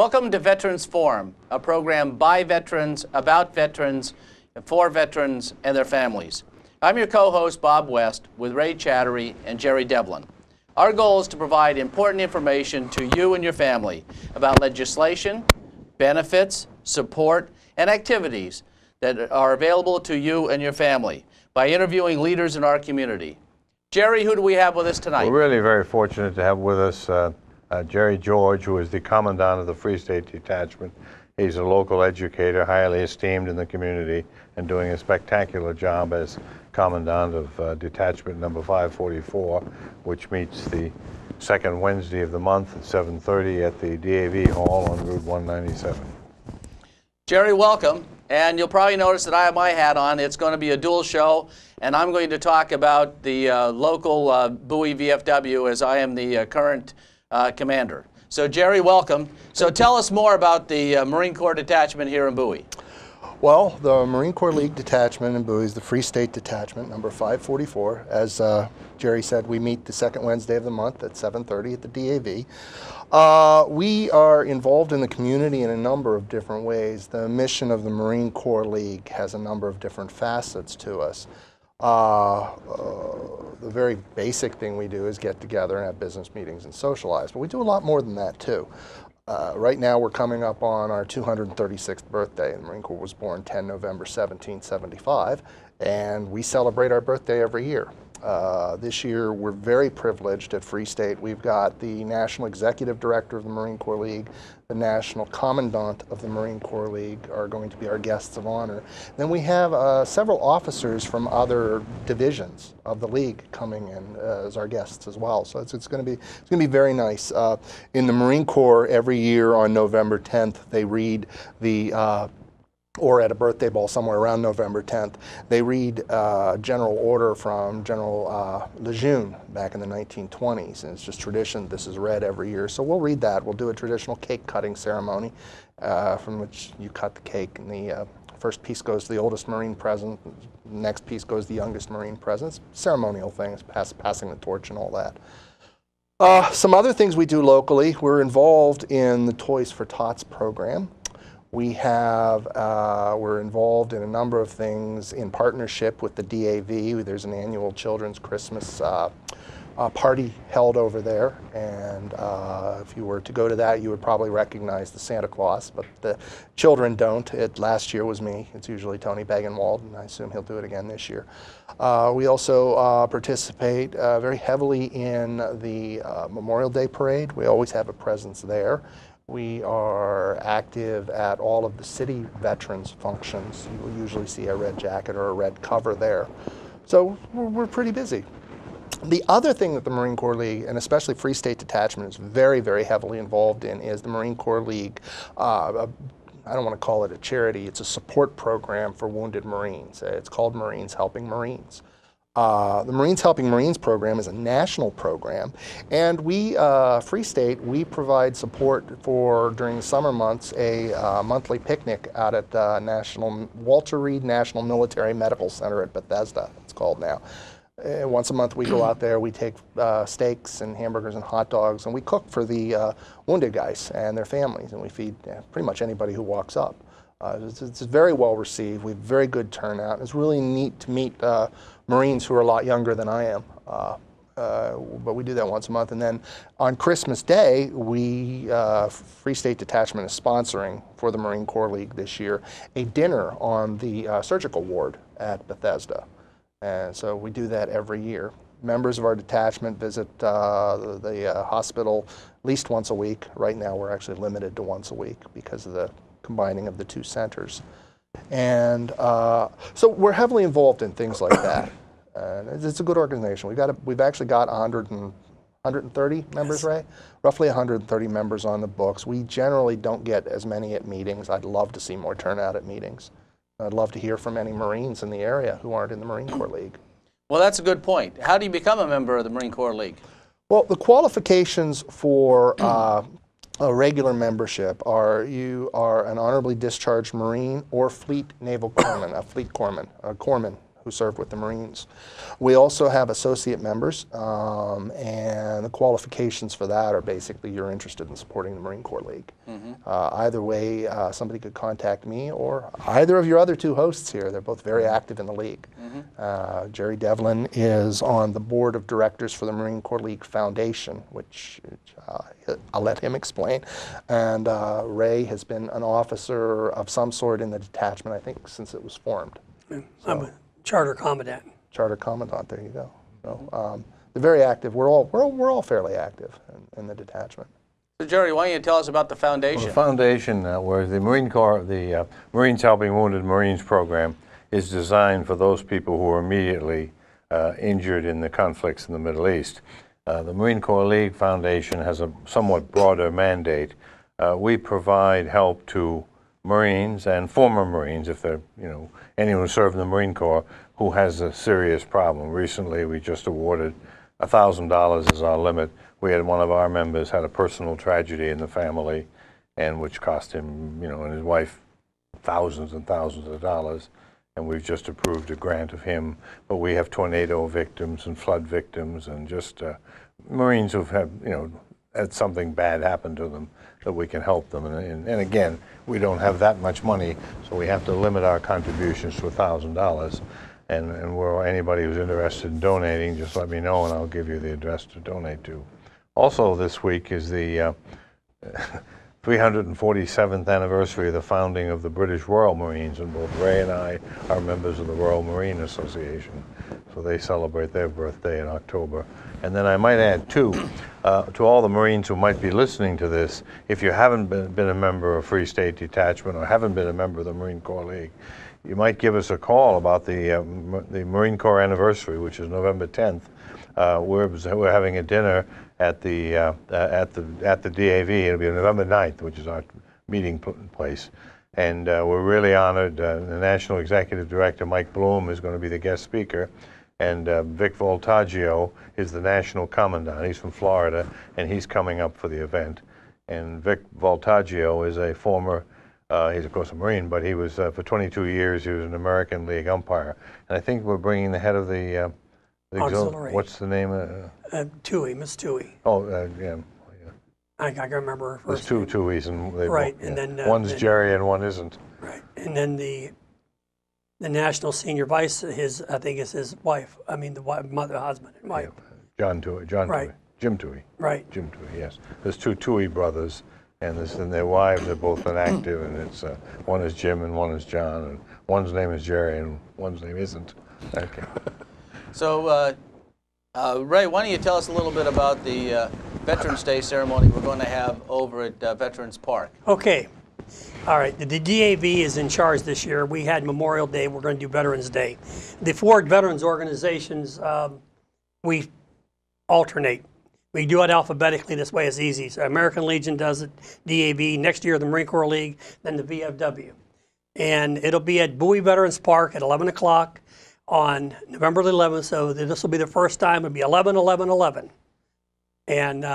Welcome to Veterans Forum, a program by veterans, about veterans, and for veterans and their families. I'm your co-host, Bob West, with Ray Chattery and Jerry Devlin. Our goal is to provide important information to you and your family about legislation, benefits, support, and activities that are available to you and your family by interviewing leaders in our community. Jerry, who do we have with us tonight? We're really very fortunate to have with us Jerry George, who is the Commandant of the Free State Detachment. He's a local educator, highly esteemed in the community, and doing a spectacular job as Commandant of Detachment number 544, which meets the second Wednesday of the month at 7:30 at the DAV Hall on Route 197. Jerry, welcome. And you'll probably notice that I have my hat on. It's going to be a dual show, and I'm going to talk about the local Bowie VFW as I am the current commander. So Jerry, welcome. So tell us more about the Marine Corps detachment here in Bowie. Well, the Marine Corps League detachment in Bowie is the Free State Detachment, number 544. As Jerry said, we meet the second Wednesday of the month at 7:30 at the DAV. We are involved in the community in a number of different ways. The mission of the Marine Corps League has a number of different facets to us. The very basic thing we do is get together and have business meetings and socialize, but we do a lot more than that too. Right now we're coming up on our 236th birthday. The Marine Corps was born 10 November 1775, and we celebrate our birthday every year. This year we're very privileged at Free State. We've got the National Executive Director of the Marine Corps League, the National Commandant of the Marine Corps League are going to be our guests of honor. Then we have several officers from other divisions of the League coming in as our guests as well. So it's going to be very nice. In the Marine Corps, every year on November 10th, they read the or at a birthday ball somewhere around November 10th, they read General Order from General Lejeune back in the 1920s, and it's just tradition. This is read every year, so we'll read that. We'll do a traditional cake cutting ceremony from which you cut the cake, and the first piece goes to the oldest Marine present, the next piece goes to the youngest Marine present. It's ceremonial things, passing the torch and all that. Some other things we do locally, we're involved in the Toys for Tots program. We have, we're involved in a number of things in partnership with the DAV. There's an annual Children's Christmas party held over there, and if you were to go to that, you would probably recognize the Santa Claus, but the children don't. Last year was me. It's usually Tony Begenwald, and I assume he'll do it again this year. We also participate very heavily in the Memorial Day Parade. We always have a presence there. We are active at all of the city veterans functions. You will usually see a red jacket or a red cover there. So we're pretty busy. The other thing that the Marine Corps League, and especially Free State Detachment, is very, very heavily involved in is the Marine Corps League. I don't want to call it a charity. It's a support program for wounded Marines. It's called Marines Helping Marines. The Marines Helping Marines program is a national program, and we, Free State, we provide support for, during the summer months, a monthly picnic out at Walter Reed National Military Medical Center at Bethesda, it's called now. Once a month we go out there, we take steaks and hamburgers and hot dogs, and we cook for the wounded guys and their families, and we feed pretty much anybody who walks up. It's very well received. We have very good turnout. It's really neat to meet Marines who are a lot younger than I am. But we do that once a month. And then on Christmas Day, we, Free State Detachment is sponsoring for the Marine Corps League this year a dinner on the surgical ward at Bethesda. And so we do that every year. Members of our detachment visit the hospital at least once a week. Right now we're actually limited to once a week because of the combining of the two centers. And so we're heavily involved in things like that. And it's a good organization. We've actually got 130 members, Ray? Roughly 130 members on the books. We generally don't get as many at meetings. I'd love to see more turnout at meetings. I'd love to hear from any Marines in the area who aren't in the Marine Corps League. Well, that's a good point. How do you become a member of the Marine Corps League? Well, the qualifications for a regular membership are you are an honorably discharged Marine or Fleet Naval Corpsman, a Fleet Corpsman, a Corpsman, who served with the Marines. We also have associate members, and the qualifications for that are basically you're interested in supporting the Marine Corps League. Either way, somebody could contact me or either of your other two hosts here. They're both very active in the league. Jerry Devlin is on the board of directors for the Marine Corps League Foundation, which I'll let him explain. And Ray has been an officer of some sort in the detachment, I think, since it was formed. I'm a charter commandant. Charter commandant, there you go. So they're very active. We're all fairly active in the detachment. So Jerry, why don't you tell us about the foundation? Well, the foundation, where the Marine Corps, the Marines Helping Wounded Marines program, is designed for those people who are immediately injured in the conflicts in the Middle East. The Marine Corps League Foundation has a somewhat broader mandate. We provide help to Marines and former Marines, if they're, anyone who served in the Marine Corps who has a serious problem. Recently, we just awarded $1,000 as our limit. We had one of our members had a personal tragedy in the family, and which cost him, and his wife thousands and thousands of dollars. And we've just approved a grant of him. But we have tornado victims and flood victims, and just Marines who've had, had something bad happen to them, that we can help them. And again, we don't have that much money, so we have to limit our contributions to $1,000. And where anybody who's interested in donating, just let me know, and I'll give you the address to donate to. Also this week is the 347th anniversary of the founding of the British Royal Marines, and both Ray and I are members of the Royal Marine Association. So they celebrate their birthday in October. And then I might add, too, to all the Marines who might be listening to this, if you haven't been a member of Free State Detachment or haven't been a member of the Marine Corps League, you might give us a call about the Marine Corps anniversary, which is November 10th. We're having a dinner at the DAV. It'll be November 9th, which is our meeting place. And we're really honored. The National Executive Director, Mike Bloom, is going to be the guest speaker. And Vic Voltaggio is the National Commandant. He's from Florida, and he's coming up for the event. And Vic Voltaggio is a former, he's of course a Marine, but he was, for 22 years, he was an American League umpire. And I think we're bringing the head of the Auxiliary. What's the name? Tui, Miss Tui. Oh, yeah. I can remember her first There's two Tuis, and they right, both, and yeah. then One's Jerry and one isn't. Right, and then the national senior vice, I think is his wife. I mean, the wife, mother, husband, and wife. Yeah. John Tui, Right. Jim Tui. Right. Jim Tui, yes. There's two Tui brothers, and their wives have both been active, and it's one is Jim and one is John, and one's name is Jerry and one's name isn't. Okay. So, Ray, why don't you tell us a little bit about the Veterans Day ceremony we're going to have over at Veterans Park? Okay. All right. The DAV is in charge this year. We had Memorial Day. We're going to do Veterans Day. The four veterans organizations, we alternate. We do it alphabetically. This way it's easy. So American Legion does it, DAV. Next year, the Marine Corps League, then the VFW. And it'll be at Bowie Veterans Park at 11 o'clock. On November the 11th, so this will be the first time. It'll be 11/11/11, and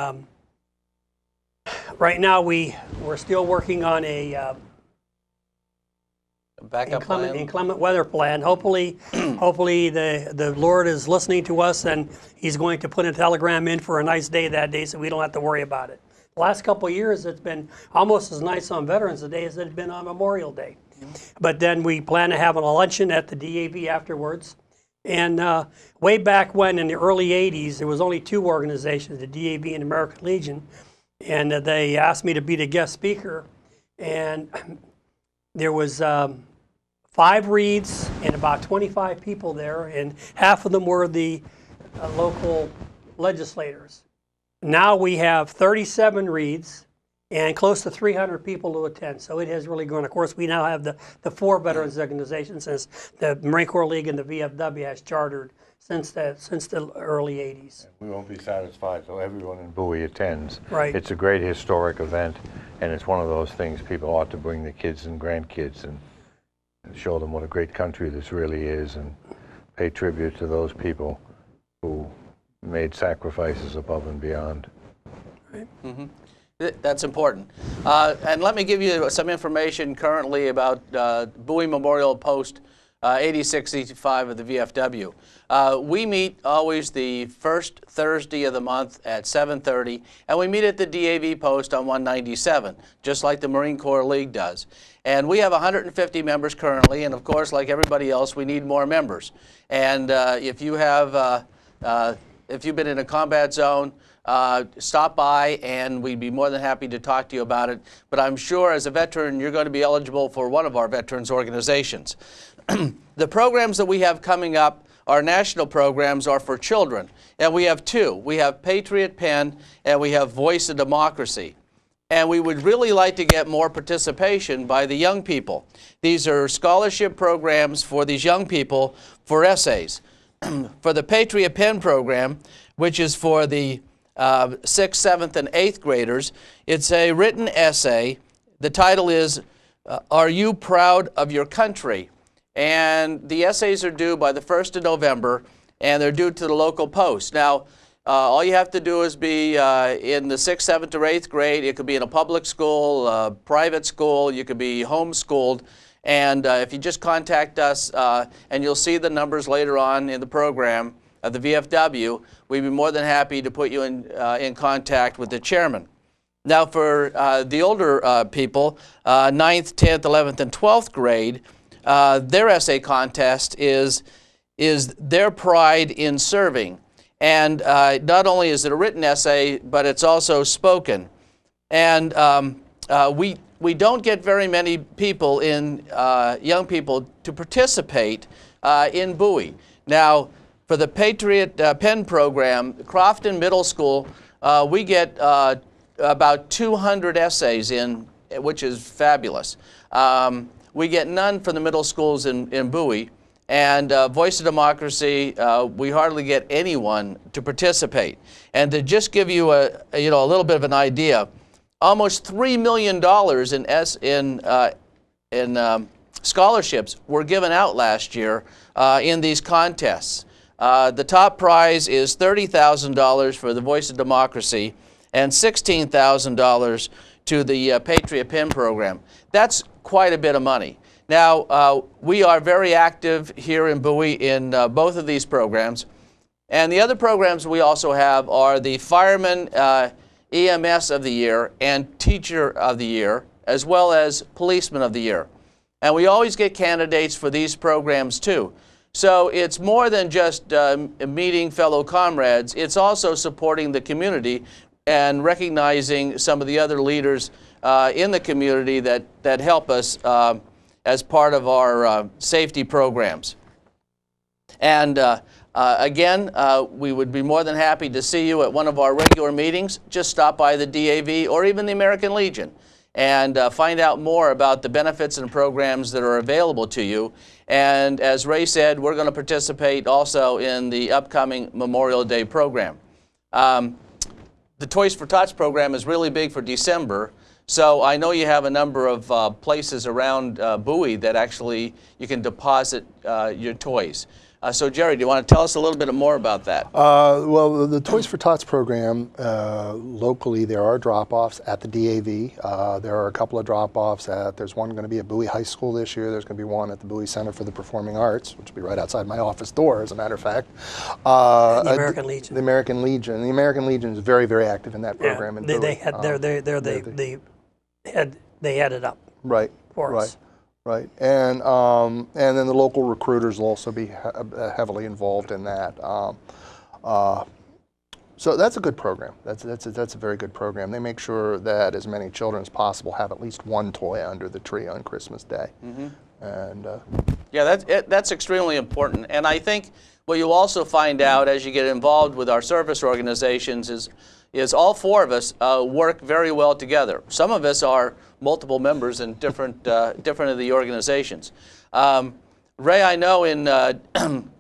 right now we're still working on a Backup plan? inclement weather plan. Hopefully, the Lord is listening to us, and He's going to put a telegram in for a nice day that day, so we don't have to worry about it. The last couple of years, it's been almost as nice on Veterans Day as it's been on Memorial Day. But then we plan to have a luncheon at the DAV afterwards. And way back when, in the early 80s, there was only two organizations, the DAV and American Legion. And they asked me to be the guest speaker. And there was 5 reads and about 25 people there. And half of them were the local legislators. Now we have 37 reads and close to 300 people to attend. So it has really grown. Of course, we now have the 4 veterans organizations, since the Marine Corps League and the VFW has chartered since the early 80s. We won't be satisfied until everyone in Bowie attends. Right. It's a great historic event, and it's one of those things people ought to bring the kids and grandkids and show them what a great country this really is, and pay tribute to those people who made sacrifices above and beyond. Right. Mm-hmm. That's important. And let me give you some information currently about Bowie Memorial Post 8665 of the VFW. We meet always the first Thursday of the month at 7:30, and we meet at the DAV post on 197, just like the Marine Corps League does. And we have 150 members currently, and of course, like everybody else, we need more members. And if you've been in a combat zone, stop by, and we'd be more than happy to talk to you about it. But I'm sure as a veteran, you're going to be eligible for one of our veterans organizations. The programs that we have coming up, our national programs, are for children. And we have two. We have Patriot Pen, and we have Voice of Democracy. And we would really like to get more participation by the young people. These are scholarship programs for these young people for essays. For the Patriot Pen program, which is for the 6th, 7th, and 8th graders, it's a written essay. The title is, Are You Proud of Your Country? And the essays are due by the 1st of November, and they're due to the local post. Now, all you have to do is be in the 6th, 7th, or 8th grade. It could be in a public school, private school, you could be homeschooled. And if you just contact us, and you'll see the numbers later on in the program of the VFW, we'd be more than happy to put you in contact with the chairman. Now, for the older people, 9th, 10th, 11th, and 12th grade, their essay contest is their pride in serving. And not only is it a written essay, but it's also spoken. And we don't get very many people young people to participate in Bowie. Now, for the Patriot Pen program, Crofton Middle School, we get about 200 essays in, which is fabulous. We get none from the middle schools in Bowie. And Voice of Democracy, we hardly get anyone to participate. And to just give you a little bit of an idea, almost $3 million in scholarships were given out last year in these contests. The top prize is $30,000 for the Voice of Democracy and $16,000 to the Patriot Pen program. That's quite a bit of money. Now, we are very active here in Bowie in both of these programs. And the other programs we also have are the Fireman EMS of the Year and Teacher of the Year, as well as Policeman of the Year. And we always get candidates for these programs too. So it's more than just meeting fellow comrades, it's also supporting the community and recognizing some of the other leaders in the community that help us as part of our safety programs. And again, we would be more than happy to see you at one of our regular meetings. Just stop by the DAV or even the American Legion and find out more about the benefits and programs that are available to you. And as Ray said, we're going to participate also in the upcoming Memorial Day program. The Toys for Tots program is really big for December. So I know you have a number of places around Bowie that actually you can deposit your toys. So Jerry, do you want to tell us a little bit more about that? Well, the Toys for Tots program, locally there are drop-offs at the DAV. There are a couple of drop-offs there's one going to be at Bowie High School this year. There's going to be one at the Bowie Center for the Performing Arts, which will be right outside my office door, as a matter of fact. The American Legion. The American Legion. The American Legion is very, very active in that program. Yeah, they had it up. Right. For us. Right, and then the local recruiters will also be heavily involved in that. So that's a good program. That's a very good program. They make sure that as many children as possible have at least one toy under the tree on Christmas Day. Mm-hmm. And yeah, that's extremely important. And I think what you'll also find out as you get involved with our service organizations is all four of us work very well together. Some of us are multiple members in different of the organizations. Ray, I know in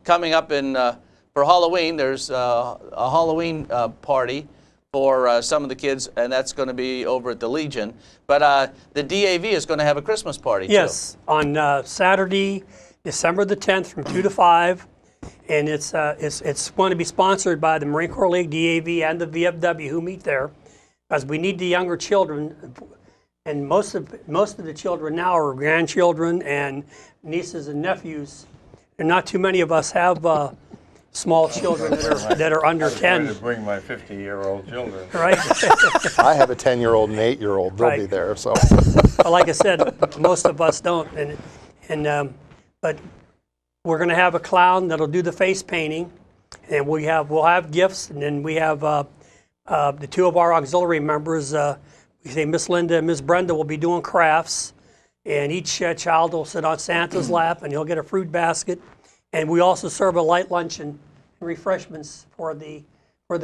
coming up for Halloween, there's a Halloween party for some of the kids, and that's going to be over at the Legion. But the DAV is going to have a Christmas party yes, too. On Saturday, December the 10th from 2 to 5. And it's going to be sponsored by the Marine Corps League, DAV, and the VFW who meet there, because we need the younger children, and most of the children now are grandchildren and nieces and nephews not too many of us have small children that are under 10. To bring my 50-year-old children. Right? I have a 10-year-old and 8-year-old. They'll be Right. there. So But like I said, most of us don't. But we're going to have a clown that'll do the face painting, and we'll have gifts, and then we have the two of our auxiliary members. We say Miss Linda and Miss Brenda will be doing crafts, and each child will sit on Santa's lap, and he'll get a fruit basket. And we also serve a light luncheon and refreshments for the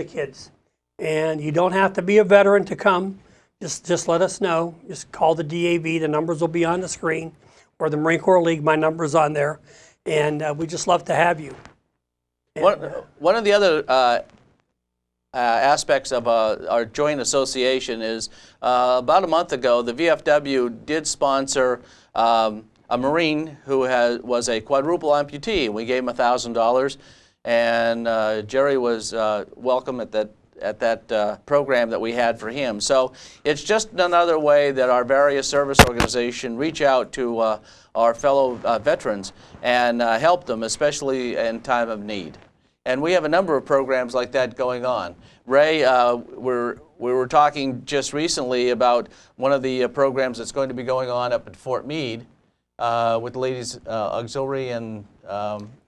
kids. And you don't have to be a veteran to come. Just let us know. Just call the DAV. The numbers will be on the screen, or the Marine Corps League. My number's on there, and we just love to have you. One of the other aspects of our joint association is about a month ago, the VFW did sponsor a Marine who was a quadruple amputee. We gave him $1,000, and Jerry was welcome at that program that we had for him. So it's just another way that our various service organizations reach out to our fellow veterans and help them, especially in time of need. And we have a number of programs like that going on. Ray, we were talking just recently about one of the programs that's going to be going on up at Fort Meade with the Ladies Auxiliary and...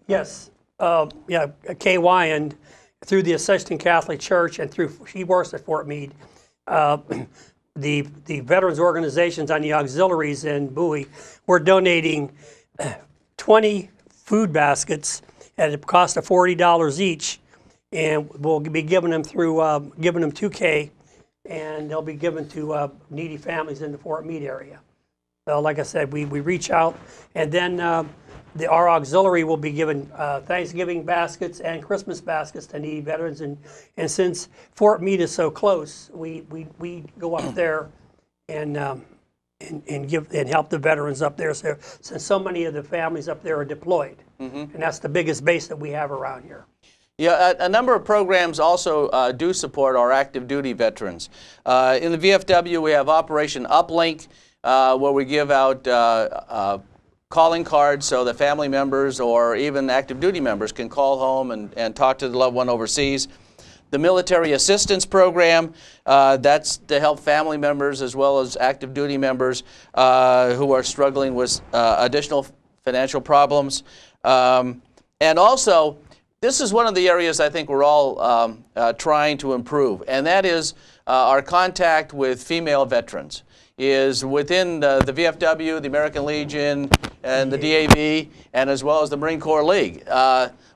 Yes, yeah, KY, and through the Assistant Catholic Church, and he works at Fort Meade. The veterans organizations on the auxiliaries in Bowie, we're donating 20 food baskets at a cost of $40 each, and we'll be giving them through giving them 2K, and they'll be given to needy families in the Fort Meade area. So, like I said, we reach out, and then our auxiliary will be given Thanksgiving baskets and Christmas baskets to needy veterans, and since Fort Meade is so close, we go up there and help the veterans up there. So, since so many of the families up there are deployed, and that's the biggest base that we have around here. Yeah, a number of programs also do support our active duty veterans. In the VFW, we have Operation Uplink, where we give out calling cards so that family members or even active duty members can call home and talk to the loved one overseas. The Military Assistance Program, that's to help family members as well as active duty members who are struggling with additional financial problems. And also, this is one of the areas I think we're all trying to improve, and that is our contact with female veterans. Is within the VFW, the American Legion, and the DAV, and as well as the Marine Corps League.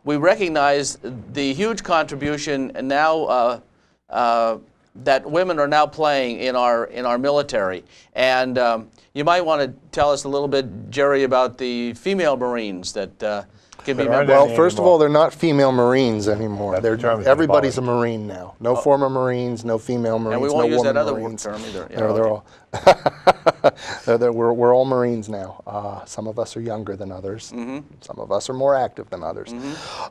We recognize the huge contribution now that women are now playing in our military. And you might want to tell us a little bit, Jerry, about the female Marines that can be members. Well, first of all, they're not female Marines anymore. That term is Everybody's a abolished. Marine now. No former Marines, no female Marines, And we won't no use woman that other Marines. term either. Yeah, They're okay. all we're all Marines now. Some of us are younger than others. Some of us are more active than others.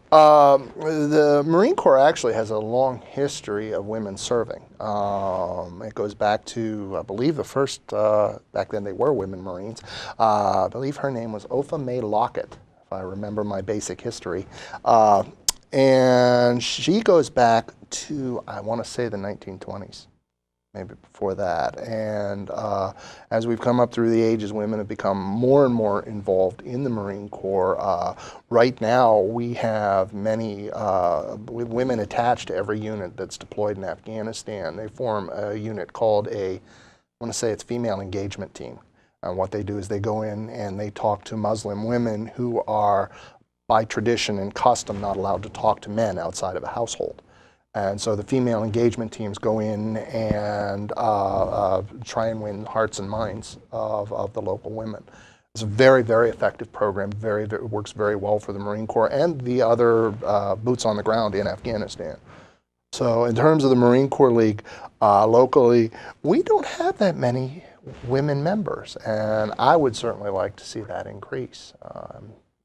The Marine Corps actually has a long history of women serving. It goes back to, I believe, the first, back then they were women Marines. I believe her name was Opha May Lockett, if I remember my basic history. And she goes back to, I want to say, the 1920s. Maybe before that. And as we've come up through the ages, women have become more and more involved in the Marine Corps. Right now, we have many women attached to every unit that's deployed in Afghanistan. They form a unit called I want to say it's Female Engagement Team. And what they do is they go in and they talk to Muslim women who are, by tradition and custom, not allowed to talk to men outside of a household. And so the female engagement teams go in and try and win hearts and minds of the local women. It's a very, very effective program. Works very well for the Marine Corps and the other boots on the ground in Afghanistan. So in terms of the Marine Corps League, locally, we don't have that many women members, and I would certainly like to see that increase.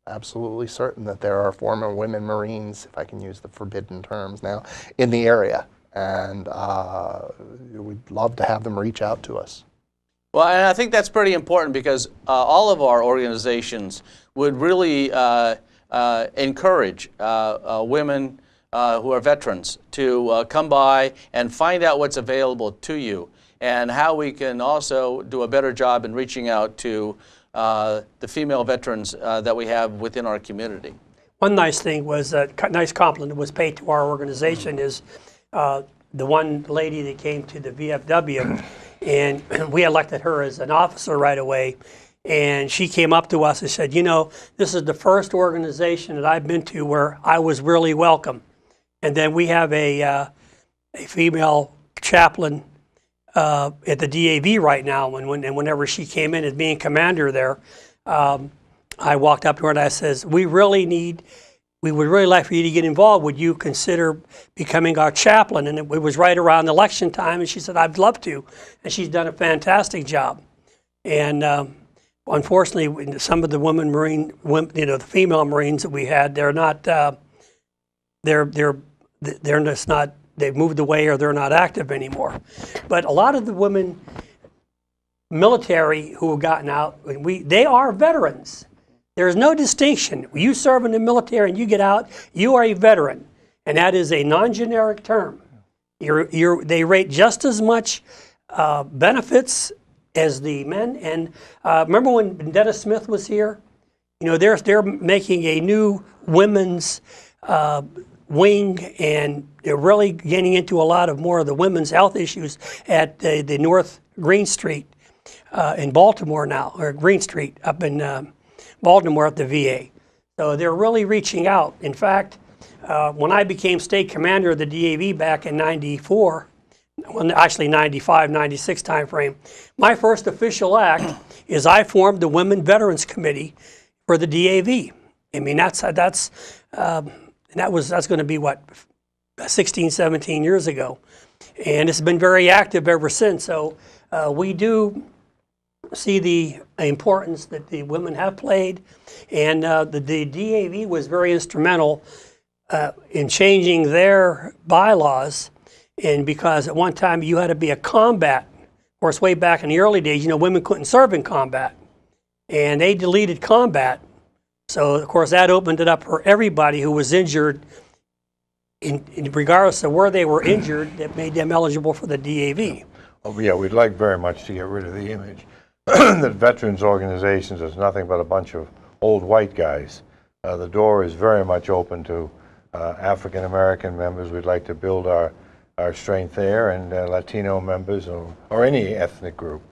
Absolutely certain that there are former women Marines, if I can use the forbidden terms now, in the area, and we'd love to have them reach out to us. Well, and I think that's pretty important because all of our organizations would really encourage women who are veterans to come by and find out what's available to you, and how we can also do a better job in reaching out to the female veterans that we have within our community. One nice thing was, a nice compliment was paid to our organization is the one lady that came to the VFW, and we elected her as an officer right away. And she came up to us and said, you know, this is the first organization that I've been to where I was really welcome. And then we have a female chaplain at the DAV right now, and whenever she came in as being commander there, I walked up to her and I says, we would really like for you to get involved. Would you consider becoming our chaplain? And it was right around election time, and she said, I'd love to. And she's done a fantastic job. And unfortunately, some of the the female Marines that we had, they're not, they're just not, they've moved away or they're not active anymore. But a lot of the women military who have gotten out, they are veterans. There's no distinction. You serve in the military and you get out, you are a veteran. And that is a non-generic term. They rate just as much benefits as the men. And remember when Dennis Smith was here? You know, they're making a new women's wing, and they're really getting into a lot of more of the women's health issues at the North Green Street in Baltimore now, or Green Street up in Baltimore at the VA. So they're really reaching out. In fact, when I became state commander of the DAV back in '94, well, actually 95, 96 time frame, my first official act is I formed the Women Veterans Committee for the DAV. I mean, that's going to be what, 16, 17 years ago, and it's been very active ever since. So we do see the importance that the women have played, and the DAV was very instrumental in changing their bylaws. And because at one time you had to be a combat, of course, way back in the early days, you know, women couldn't serve in combat, and they deleted combat. So of course that opened it up for everybody who was injured, regardless of where they were injured, that made them eligible for the DAV. Oh, yeah, we'd like very much to get rid of the image that veterans organizations is nothing but a bunch of old white guys. The door is very much open to African American members. We'd like to build our strength there, and Latino members, or any ethnic group.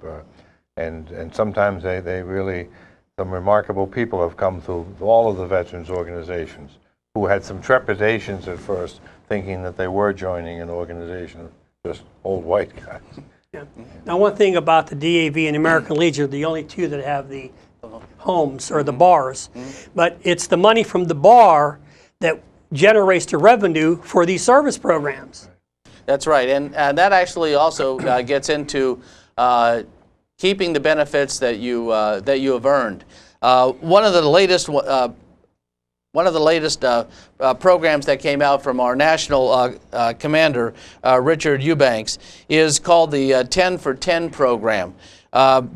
And sometimes they really, some remarkable people have come through all of the veterans organizations who had some trepidations at first, thinking that they were joining an organization of just old white guys. Yeah. Now, one thing about the DAV and American Legion are the only two that have the homes or the bars, but it's the money from the bar that generates the revenue for these service programs. That's right, and that actually also gets into keeping the benefits that you have earned. One of the latest programs that came out from our national commander, Richard Eubanks, is called the 10 for 10 program.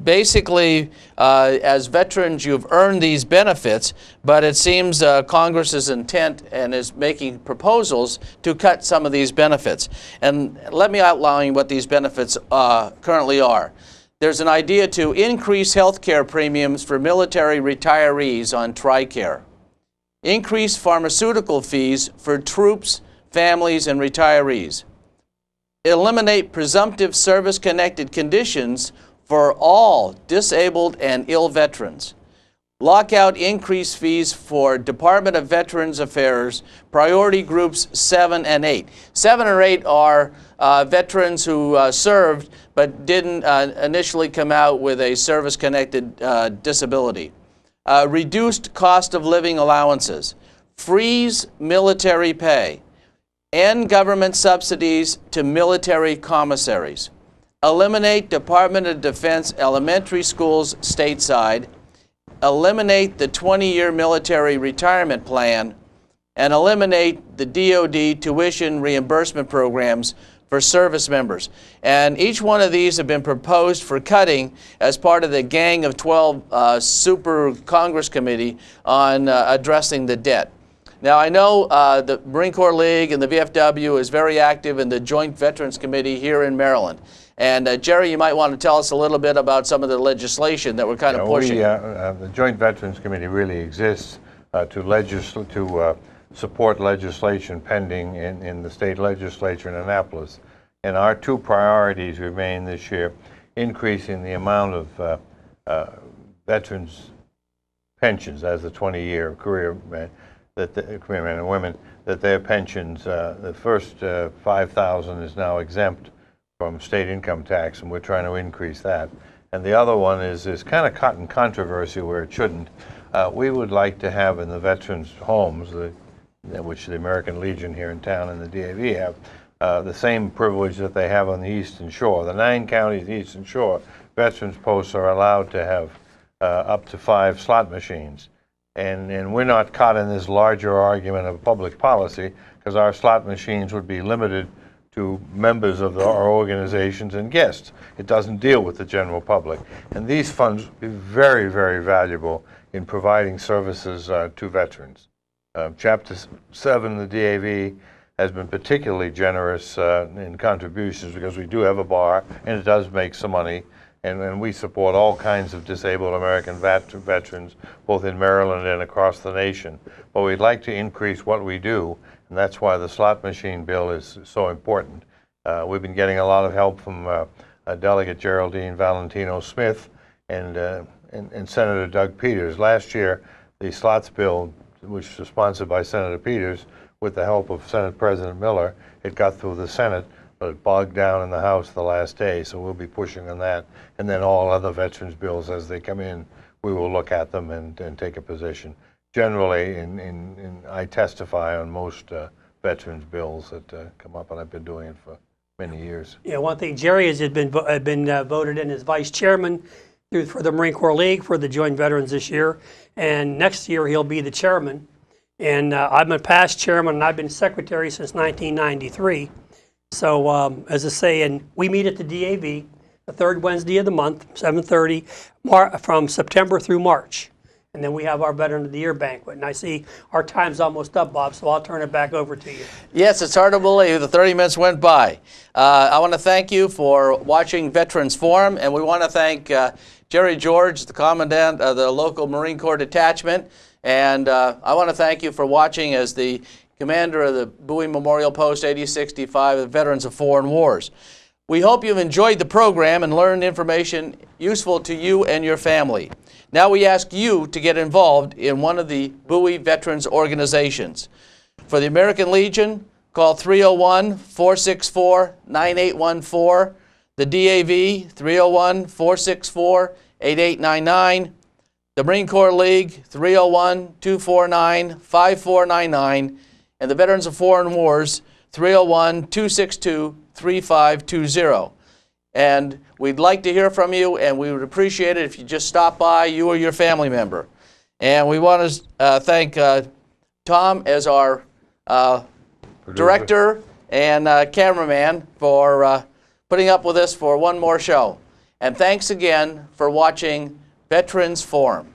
Basically, as veterans, you've earned these benefits, but it seems Congress's intent and is making proposals to cut some of these benefits. And let me outline what these benefits currently are. There's an idea to increase health care premiums for military retirees on TRICARE. Increase pharmaceutical fees for troops, families, and retirees. Eliminate presumptive service-connected conditions for all disabled and ill veterans. Lock out increased fees for Department of Veterans Affairs priority groups 7 and 8. 7 or 8 are veterans who served but didn't initially come out with a service-connected disability. Reduced cost of living allowances. Freeze military pay. End government subsidies to military commissaries. Eliminate Department of Defense elementary schools stateside. Eliminate the 20-year military retirement plan, and eliminate the DoD tuition reimbursement programs for service members. And each one of these have been proposed for cutting as part of the Gang of 12 Super Congress Committee on addressing the debt. Now, I know the Marine Corps League and the VFW is very active in the Joint Veterans Committee here in Maryland. And Jerry, you might want to tell us a little bit about some of the legislation that we're kind of pushing. The Joint Veterans Committee really exists to support legislation pending in the state legislature in Annapolis. And our two priorities remain this year: increasing the amount of veterans' pensions as a 20-year career man, career men and women, that their pensions, the first 5,000 is now exempt from state income tax, and we're trying to increase that. And the other one is kind of caught in controversy where it shouldn't. We would like to have in the veterans' homes, which the American Legion here in town and the DAV have, the same privilege that they have on the Eastern Shore. The 9 counties of the Eastern Shore, veterans posts are allowed to have up to 5 slot machines. And we're not caught in this larger argument of public policy, because our slot machines would be limited to members of our organizations and guests. It doesn't deal with the general public. And these funds would be very, very valuable in providing services to veterans. Chapter 7 of the DAV has been particularly generous in contributions, because we do have a bar and it does make some money. And we support all kinds of disabled American veterans, both in Maryland and across the nation. But we'd like to increase what we do, and that's why the slot machine bill is so important. We've been getting a lot of help from Delegate Geraldine Valentino Smith and Senator Doug Peters. Last year, the slots bill, which was sponsored by Senator Peters, with the help of Senate President Miller, it got through the Senate, but it bogged down in the House the last day, so we'll be pushing on that. And then all other veterans bills, as they come in, we will look at them and take a position. Generally, I testify on most veterans bills that come up, and I've been doing it for many years. Yeah, one thing, Jerry has been voted in as vice chairman for the Marine Corps League for the Joint Veterans this year, and next year he'll be the chairman. And I'm a past chairman, and I've been secretary since 1993. So, as I say, and we meet at the DAV the third Wednesday of the month, 7:30, from September through March. And then we have our Veteran of the Year banquet. And I see our time's almost up, Bob, so I'll turn it back over to you. Yes, it's hard to believe the 30 minutes went by. I want to thank you for watching Veterans Forum, and we want to thank Jerry George, the Commandant of the local Marine Corps detachment. And I want to thank you for watching as the Commander of the Bowie Memorial Post 8065 of Veterans of Foreign Wars. We hope you've enjoyed the program and learned information useful to you and your family. Now we ask you to get involved in one of the Bowie Veterans organizations. For the American Legion, call 301-464-9814. The DAV, 301-464-8899. The Marine Corps League, 301-249-5499. And the Veterans of Foreign Wars, 301-262-3520. And we'd like to hear from you, and we would appreciate it if you just stop by, you or your family member. And we want to thank Tom as our director and cameraman for putting up with us for one more show. And thanks again for watching Veterans Forum.